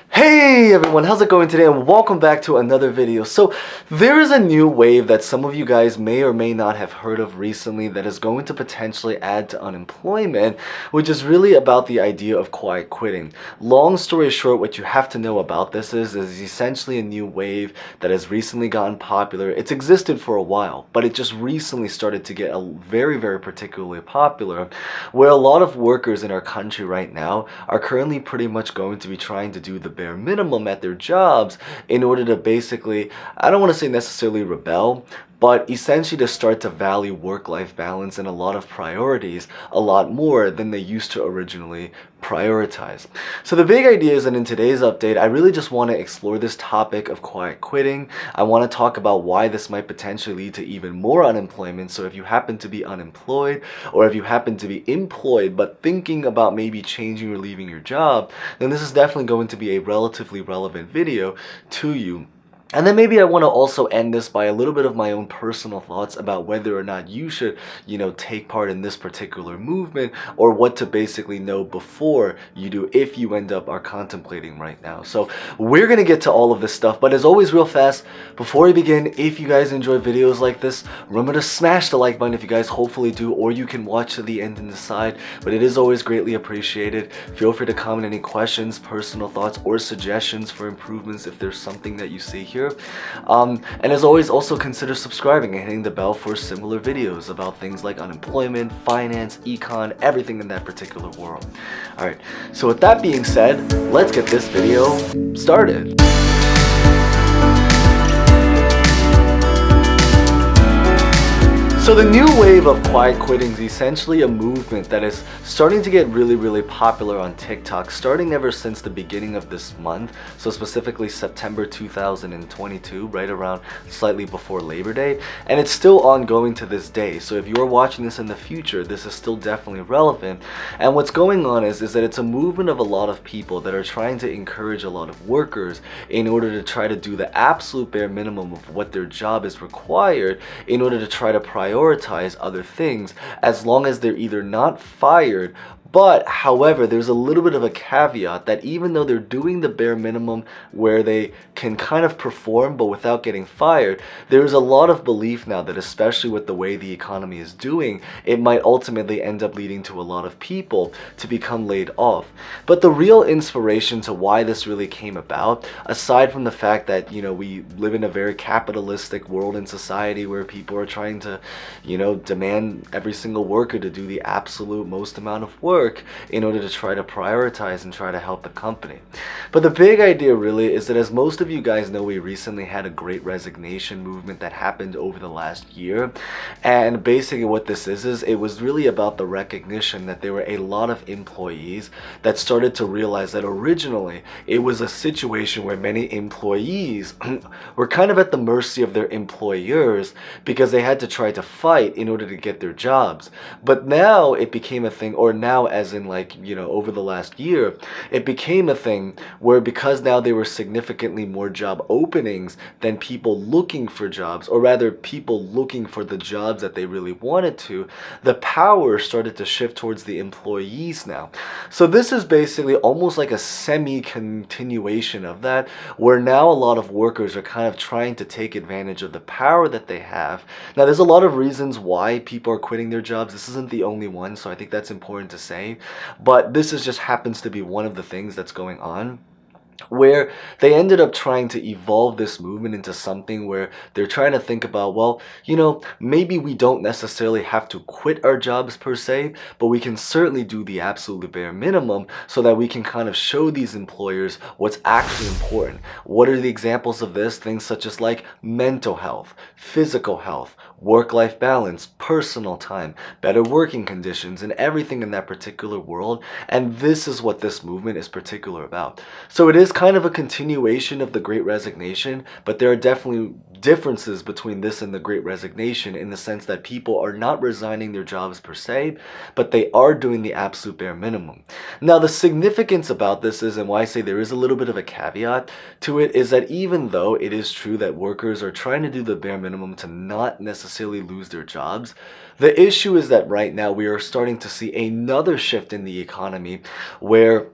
Hey everyone, how's it going today, and welcome back to another video. So there is a new wave that some of you guys may or may not have heard of recently that is going to potentially add to unemployment, which is really about the idea of quiet quitting. Long story short, what you have to know about this is essentially a new wave that has recently gotten popular. It's existed for a while, but it just recently started to get very particularly popular, where a lot of workers in our country right now are currently pretty much going to be trying to do the bare minimum at their jobs in order to basically, I don't want to say necessarily rebel, but essentially to start to value work-life balance and a lot of priorities a lot more than they used to originally prioritize. So the big idea is that in today's update, I really just want to explore this topic of quiet quitting. I want to talk about why this might potentially lead to even more unemployment. So if you happen to be unemployed, or if you happen to be employed but thinking about maybe changing or leaving your job, then this is definitely going to be a relatively relevant video to you. And then maybe I want to also end this by a little bit of my own personal thoughts about whether or not you should, take part in this particular movement, or what to basically know before you do if you end up are contemplating right now. So we're going to get to all of this stuff, but as always, real fast, before we begin, if you guys enjoy videos like this, remember to smash the like button if you guys hopefully do, or you can watch to the end and decide, but it is always greatly appreciated. Feel free to comment any questions, personal thoughts, or suggestions for improvements if there's something that you see here. And as always, also consider subscribing and hitting the bell for similar videos about things like unemployment, finance, econ, everything in that particular world. Alright, so with that being said, let's get this video started. So the new wave of quiet quitting is essentially a movement that is starting to get really popular on TikTok, starting ever since the beginning of this month, so specifically September 2022, right around slightly before Labor Day, and it's still ongoing to this day. So if you're watching this in the future, this is still definitely relevant. And what's going on is that it's a movement of a lot of people that are trying to encourage a lot of workers in order to try to do the absolute bare minimum of what their job is required in order to try to prioritize other things, as long as they're either not fired. But however, there's a little bit of a caveat that even though they're doing the bare minimum where they can kind of perform but without getting fired, there's a lot of belief now that, especially with the way the economy is doing, it might ultimately end up leading to a lot of people to become laid off. But the real inspiration to why this really came about, aside from the fact that, we live in a very capitalistic world and society where people are trying to, demand every single worker to do the absolute most amount of work in order to try to prioritize and try to help the company. But the big idea really is that, as most of you guys know, we recently had a great resignation movement that happened over the last year. And basically what this is it was really about the recognition that there were a lot of employees that started to realize that originally it was a situation where many employees were kind of at the mercy of their employers because they had to try to fight in order to get their jobs. But now it became a thing, or now as in over the last year, it became a thing where, because now there were significantly more job openings than people looking for jobs, or rather people looking for the jobs that they really wanted to, the power started to shift towards the employees now. So this is basically almost like a semi-continuation of that, where now a lot of workers are kind of trying to take advantage of the power that they have. Now there's a lot of reasons why people are quitting their jobs. This isn't the only one, so I think that's important to say. But this just happens to be one of the things that's going on, where they ended up trying to evolve this movement into something where they're trying to think about, well, maybe we don't necessarily have to quit our jobs per se, but we can certainly do the absolute bare minimum so that we can kind of show these employers what's actually important. What are the examples of this? Things such as like mental health, physical health, work-life balance, personal time, better working conditions, and everything in that particular world. And this is what this movement is particular about. So it is kind of a continuation of the Great Resignation, but there are definitely differences between this and the Great Resignation, in the sense that people are not resigning their jobs per se, but they are doing the absolute bare minimum. Now the significance about this is, and why I say there is a little bit of a caveat to it, is that even though it is true that workers are trying to do the bare minimum to not necessarily lose their jobs, the issue is that right now we are starting to see another shift in the economy where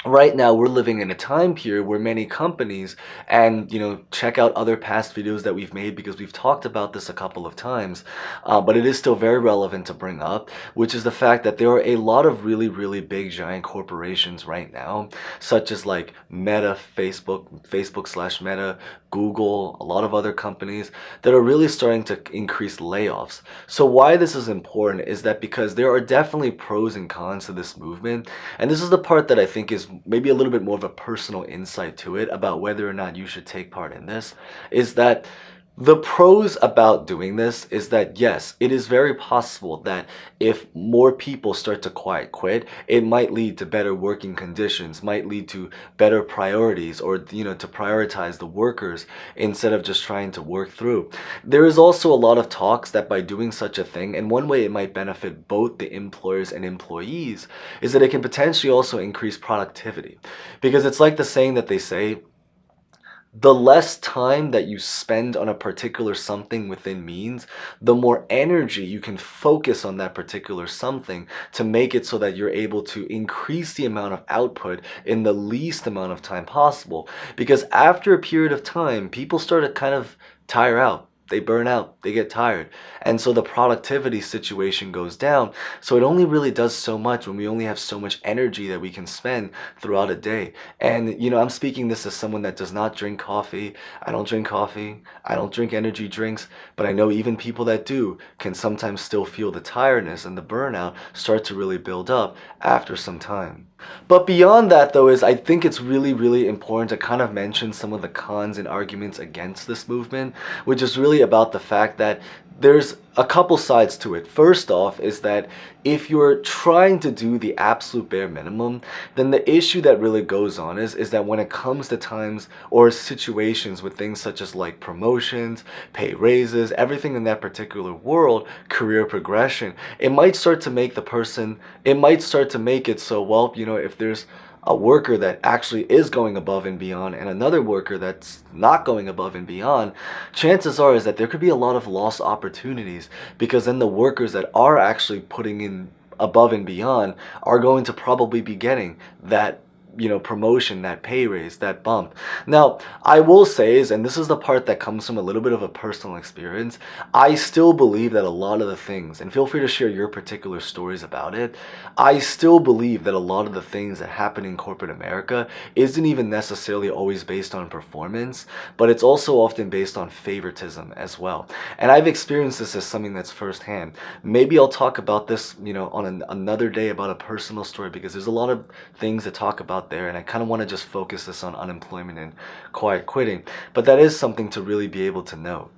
right now we're living in a time period where many companies, and check out other past videos that we've made because we've talked about this a couple of times, but it is still very relevant to bring up, which is the fact that there are a lot of really, really big giant corporations right now, such as like Meta, Facebook slash Meta, Google, a lot of other companies that are really starting to increase layoffs. So why this is important is that because there are definitely pros and cons to this movement, and this is the part that I think is maybe a little bit more of a personal insight to it about whether or not you should take part in this, is that the pros about doing this is that yes, it is very possible that if more people start to quiet quit, it might lead to better working conditions, might lead to better priorities, or to prioritize the workers instead of just trying to work through. There is also a lot of talks that by doing such a thing, and one way it might benefit both the employers and employees, is that it can potentially also increase productivity. Because it's like the saying that they say, the less time that you spend on a particular something within means, the more energy you can focus on that particular something to make it so that you're able to increase the amount of output in the least amount of time possible. Because after a period of time, people start to kind of tire out. They burn out, they get tired. And so the productivity situation goes down. So it only really does so much when we only have so much energy that we can spend throughout a day. And, I'm speaking this as someone that does not drink coffee. I don't drink coffee. I don't drink energy drinks. But I know even people that do can sometimes still feel the tiredness and the burnout start to really build up after some time. But beyond that, though, is I think it's really, really important to kind of mention some of the cons and arguments against this movement, which is really about the fact that there's a couple sides to it. First off is that if you're trying to do the absolute bare minimum, then the issue that really goes on is that when it comes to times or situations with things such as like promotions, pay raises, everything in that particular world, career progression, it might start to make it so, well, if there's a worker that actually is going above and beyond and another worker that's not going above and beyond, chances are is that there could be a lot of lost opportunities, because then the workers that are actually putting in above and beyond are going to probably be getting that promotion, that pay raise, that bump. Now, I will say is, and this is the part that comes from a little bit of a personal experience, I still believe that a lot of the things, and feel free to share your particular stories about it, I still believe that a lot of the things that happen in corporate America isn't even necessarily always based on performance, but it's also often based on favoritism as well. And I've experienced this as something that's firsthand. Maybe I'll talk about this, on another day about a personal story, because there's a lot of things to talk about there, and I kind of want to just focus this on unemployment and quiet quitting, but that is something to really be able to know.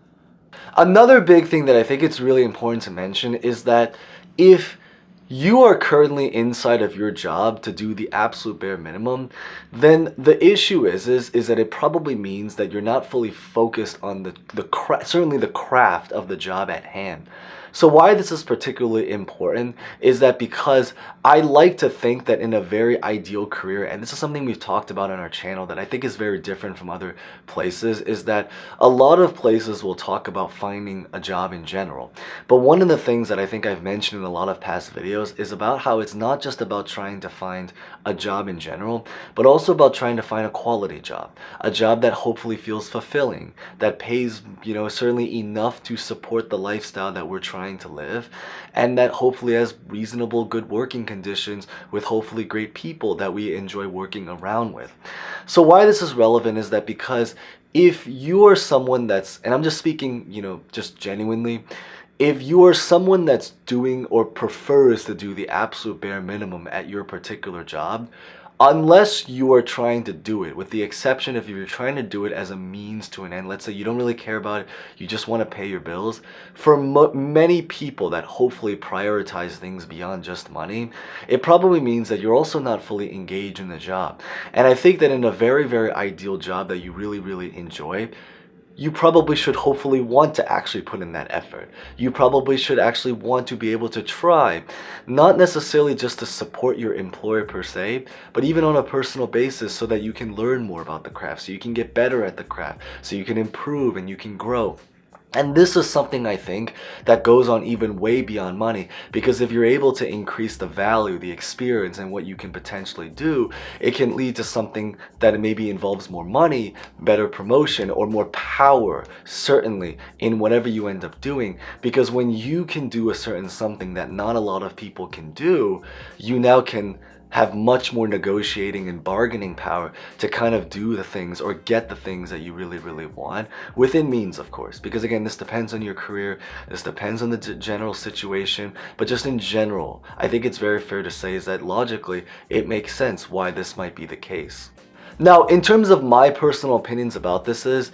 Another big thing that I think it's really important to mention is that if you are currently inside of your job to do the absolute bare minimum, then the issue is that it probably means that you're not fully focused on certainly the craft of the job at hand. So why this is particularly important is that because I like to think that in a very ideal career, and this is something we've talked about on our channel that I think is very different from other places, is that a lot of places will talk about finding a job in general. But one of the things that I think I've mentioned in a lot of past videos is about how it's not just about trying to find a job in general, but also about trying to find a quality job, a job that hopefully feels fulfilling, that pays, certainly enough to support the lifestyle that we're trying to live, and that hopefully has reasonable, good working conditions with hopefully great people that we enjoy working around with. So why this is relevant is that because if you are someone that's, and I'm just speaking, just genuinely, if you are someone that's doing or prefers to do the absolute bare minimum at your particular job, unless you are trying to do it, with the exception if you're trying to do it as a means to an end, let's say you don't really care about it, you just want to pay your bills, for many people that hopefully prioritize things beyond just money, it probably means that you're also not fully engaged in the job. And I think that in a very, very ideal job that you really, really enjoy, you probably should hopefully want to actually put in that effort. You probably should actually want to be able to try, not necessarily just to support your employer per se, but even on a personal basis so that you can learn more about the craft, so you can get better at the craft, so you can improve and you can grow. And this is something I think that goes on even way beyond money, because if you're able to increase the value, the experience, and what you can potentially do, it can lead to something that maybe involves more money, better promotion, or more power, certainly, in whatever you end up doing. Because when you can do a certain something that not a lot of people can do, you now can have much more negotiating and bargaining power to kind of do the things or get the things that you really, really want, within means, of course. Because again, this depends on your career, this depends on the general situation, but just in general, I think it's very fair to say is that logically, it makes sense why this might be the case. Now, in terms of my personal opinions about this is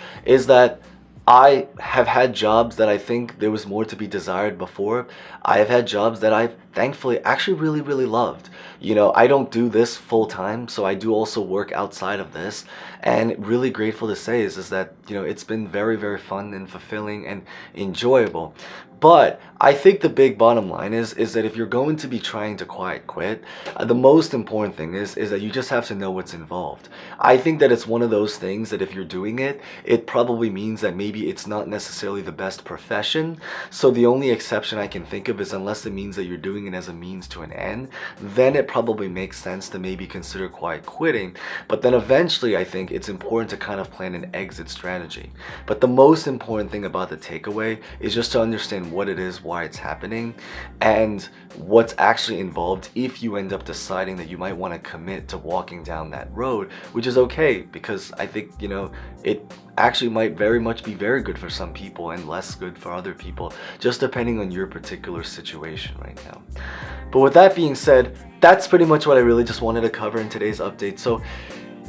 that I have had jobs that I think there was more to be desired before. I have had jobs that I've thankfully actually really, really loved. You know, I don't do this full time, so I do also work outside of this. And really grateful to say is that, you know, it's been very, very fun and fulfilling and enjoyable. But I think the big bottom line is that if you're going to be trying to quiet quit, the most important thing is that you just have to know what's involved. I think that it's one of those things that if you're doing it, it probably means that maybe it's not necessarily the best profession. So the only exception I can think of is unless it means that you're doing it as a means to an end, then it probably makes sense to maybe consider quiet quitting. But then eventually I think it's important to kind of plan an exit strategy. But the most important thing about the takeaway is just to understand what it is, why it's happening, and what's actually involved if you end up deciding that you might want to commit to walking down that road, which is okay, because I think, you know, it actually might very much be very good for some people and less good for other people, just depending on your particular situation right now. But with that being said, that's pretty much what I really just wanted to cover in today's update. So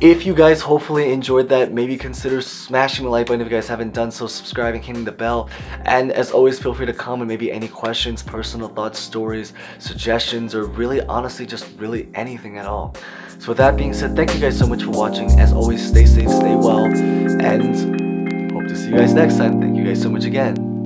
if you guys hopefully enjoyed that, maybe consider smashing the like button if you guys haven't done so, subscribing, hitting the bell, and as always, feel free to comment maybe any questions, personal thoughts, stories, suggestions, or really honestly just really anything at all. So with that being said, thank you guys so much for watching. As always, stay safe, stay well, and hope to see you guys next time. Thank you guys so much again.